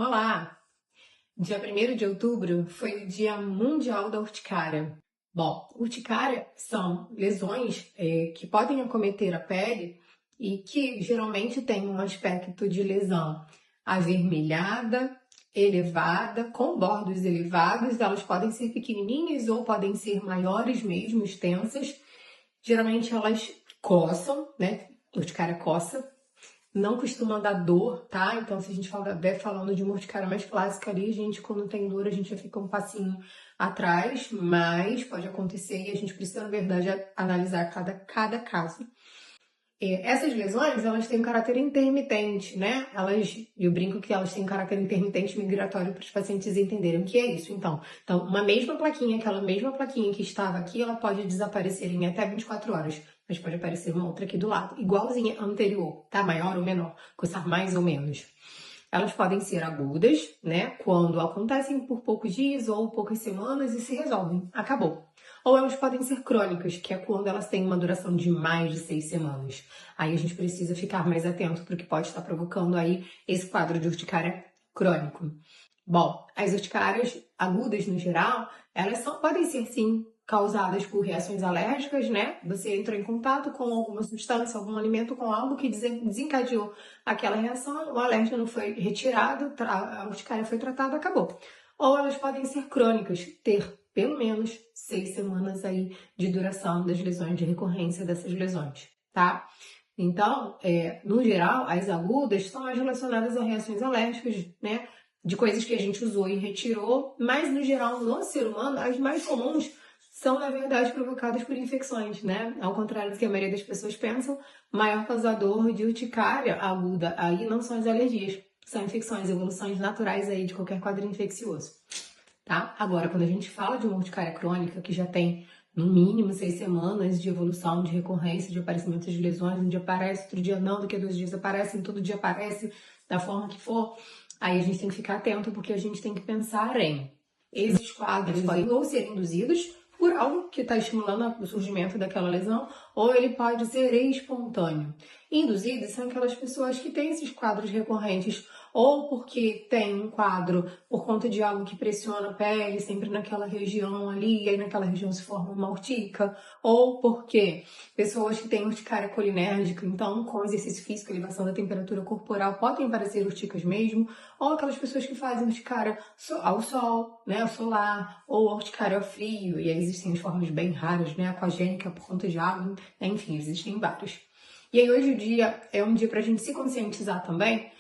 Olá! Dia 1º de outubro foi o Dia Mundial da Urticária. Bom, urticária são lesões que podem acometer a pele e que geralmente têm um aspecto de lesão avermelhada, elevada, com bordos elevados. Elas podem ser pequenininhas ou podem ser maiores mesmo, extensas. Geralmente elas coçam, né? Urticária coça. Não costuma dar dor, tá? Então, se a gente estiver falando de uma urticária mais clássica ali, a gente, quando tem dor, a gente já fica um passinho atrás, mas pode acontecer e a gente precisa, na verdade, analisar cada caso. Essas lesões, elas têm um caráter intermitente, né? Eu brinco que elas têm um caráter intermitente migratório para os pacientes entenderem o que é isso. Então, uma mesma plaquinha, aquela mesma plaquinha que estava aqui, ela pode desaparecer em até 24 horas, mas pode aparecer uma outra aqui do lado, igualzinha à anterior, tá? Maior ou menor, coçar mais ou menos. Elas podem ser agudas, né? Quando acontecem por poucos dias ou poucas semanas e se resolvem. Acabou. Ou elas podem ser crônicas, que é quando elas têm uma duração de mais de 6 semanas. Aí a gente precisa ficar mais atento para o que pode estar provocando aí esse quadro de urticária crônico. Bom, as urticárias agudas no geral, elas podem ser sim causadas por reações alérgicas, né? Você entrou em contato com alguma substância, algum alimento, com algo que desencadeou aquela reação, o alérgeno foi retirado, a urticária foi tratada, acabou. Ou elas podem ser crônicas, ter pelo menos 6 semanas aí de duração das lesões, de recorrência dessas lesões, tá? Então, no geral, as agudas estão mais relacionadas a reações alérgicas, né? De coisas que a gente usou e retirou, mas no geral, no ser humano, as mais comuns são, na verdade, provocadas por infecções, né? Ao contrário do que a maioria das pessoas pensam, o maior causador de urticária aguda aí não são as alergias, são infecções, evoluções naturais aí de qualquer quadro infeccioso, tá? Agora, quando a gente fala de uma urticária crônica que já tem no mínimo 6 semanas de evolução, de recorrência, de aparecimento de lesões, um dia aparece, outro dia não, daqui a 2 dias aparece, todo dia aparece, da forma que for, aí a gente tem que ficar atento porque a gente tem que pensar em esses quadros podem ou ser induzidos por algo que está estimulando o surgimento daquela lesão, ou ele pode ser espontâneo. Induzidos são aquelas pessoas que têm esses quadros recorrentes, ou porque tem um quadro por conta de algo que pressiona a pele, sempre naquela região ali, e aí naquela região se forma uma urtica, ou porque pessoas que têm urticária colinérgica, então com exercício físico, elevação da temperatura corporal, podem aparecer urticas mesmo, ou aquelas pessoas que fazem urticária ao sol, né, ao solar, ou urticária ao frio, e aí existem as formas bem raras, né, aquagênica por conta de água, enfim, existem várias. E aí hoje o dia é um dia para a gente se conscientizar também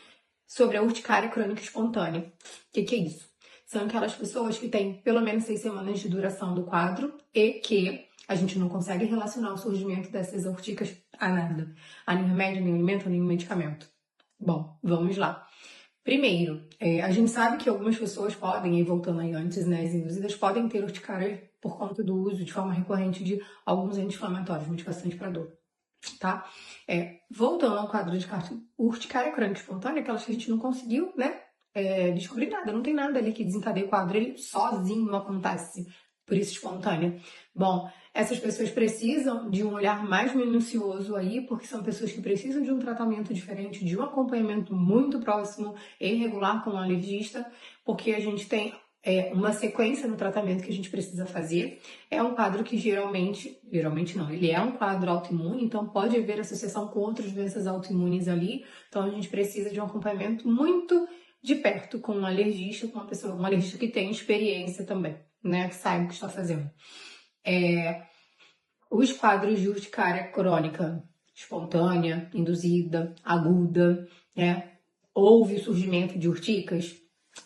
sobre a urticária crônica espontânea. O que é isso? São aquelas pessoas que têm pelo menos 6 semanas de duração do quadro e que a gente não consegue relacionar o surgimento dessas urticas a nada. A nenhum remédio, nenhum alimento, nenhum medicamento. Bom, vamos lá. Primeiro, a gente sabe que algumas pessoas podem, e voltando aí antes, né, as induzidas, podem ter urticária por conta do uso de forma recorrente de alguns anti-inflamatórios, medicações para dor, tá? Voltando ao quadro de urticária crônica espontânea, aquelas que a gente não conseguiu, né, descobrir nada, não tem nada ali que desencadeie o quadro, ele sozinho acontece, por isso espontânea. Bom, essas pessoas precisam de um olhar mais minucioso aí, porque são pessoas que precisam de um tratamento diferente, de um acompanhamento muito próximo e regular com o alergista, porque a gente tem uma sequência no tratamento que a gente precisa fazer. É um quadro que geralmente não, ele é um quadro autoimune, então pode haver associação com outras doenças autoimunes ali, então a gente precisa de um acompanhamento muito de perto com um alergista, com uma pessoa, um alergista que tem experiência também, né, que saiba o que está fazendo. Os quadros de urticária crônica espontânea, induzida, aguda, né, houve o surgimento de urticas,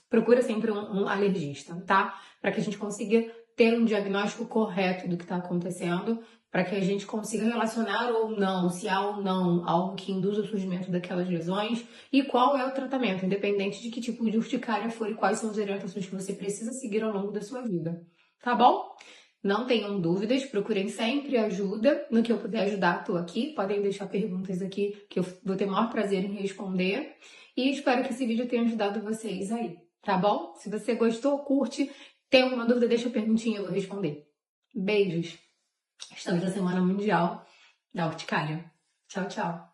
procura sempre um alergista, tá? Para que a gente consiga ter um diagnóstico correto do que está acontecendo, para que a gente consiga relacionar ou não, se há ou não algo que induz o surgimento daquelas lesões e qual é o tratamento, independente de que tipo de urticária for e quais são as orientações que você precisa seguir ao longo da sua vida, tá bom? Não tenham dúvidas, procurem sempre ajuda. No que eu puder ajudar, estou aqui. Podem deixar perguntas aqui que eu vou ter o maior prazer em responder. E espero que esse vídeo tenha ajudado vocês aí, tá bom? Se você gostou, curte. Tem alguma dúvida, deixa a perguntinha, eu vou responder. Beijos! Estamos na Semana Mundial da Urticária. Tchau, tchau!